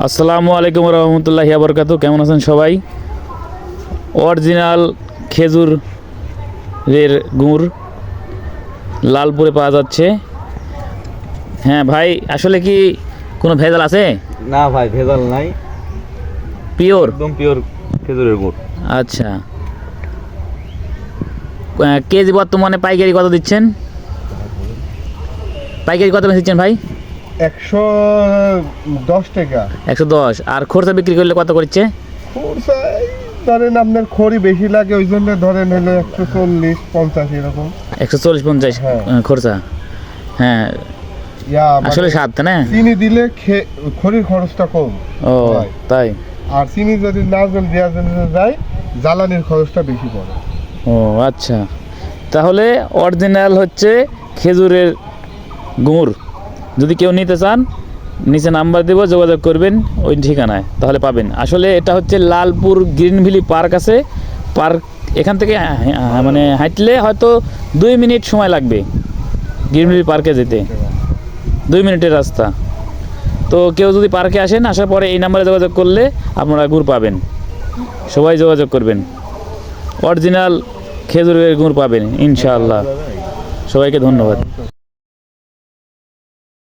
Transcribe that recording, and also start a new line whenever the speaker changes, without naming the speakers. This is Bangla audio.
আসসালামু আলাইকুম রহমতুল্লাহি বরকাতু। কেমন আছেন সবাই? অরিজিনাল খেজুরের গুড় লালপুরে পাওয়া যাচ্ছে। হ্যাঁ ভাই, আসলে কি কোনো ভেজাল আছে?
না ভাই, ভেজাল নাই,
পিওর,
একদম পিওর খেজুরের গুড়।
আচ্ছা। কেজি বর্তমানে পাইকারি কত দিচ্ছেন? পাইকারি কত দিচ্ছেন ভাই?
110 টাকা।
110। আর খরচা বিক্রি করলে কত করছে?
খরচা ধরেন আপনার খড়ি বেশি লাগে, ওই জন্য ধরেন হলে 140-50 এরকম।
140-50
হ্যাঁ।
খরচা। হ্যাঁ, আসলে স্বাদ না।
চিনি দিলে খড়ির খরচটা কম।
ও তাই?
আর চিনি যদি না দেওয়া যায়, জ্বালানির খরচটা বেশি পড়ে।
ও আচ্ছা, তাহলে অরিজিনাল হচ্ছে খেজুরের গুড়। যদি কেউ নিতে চান, নিচে নাম্বার দেবো, যোগাযোগ করবেন ওই ঠিকানায়, তাহলে পাবেন। আসলে এটা হচ্ছে লালপুর গ্রিন ভ্যালি পার্ক আছে। পার্ক এখান থেকে মানে হাঁটলে হয়তো 2 মিনিট সময় লাগবে গ্রিন ভ্যালি পার্কে যেতে, 2 মিনিটের রাস্তা। তো কেউ যদি পার্কে আসেন, আসার পরে এই নাম্বারে যোগাযোগ করলে আপনারা গুড় পাবেন। সবাই যোগাযোগ করবেন, অরিজিনাল খেজুরের গুড় পাবেন ইনশাআল্লাহ। সবাইকে ধন্যবাদ।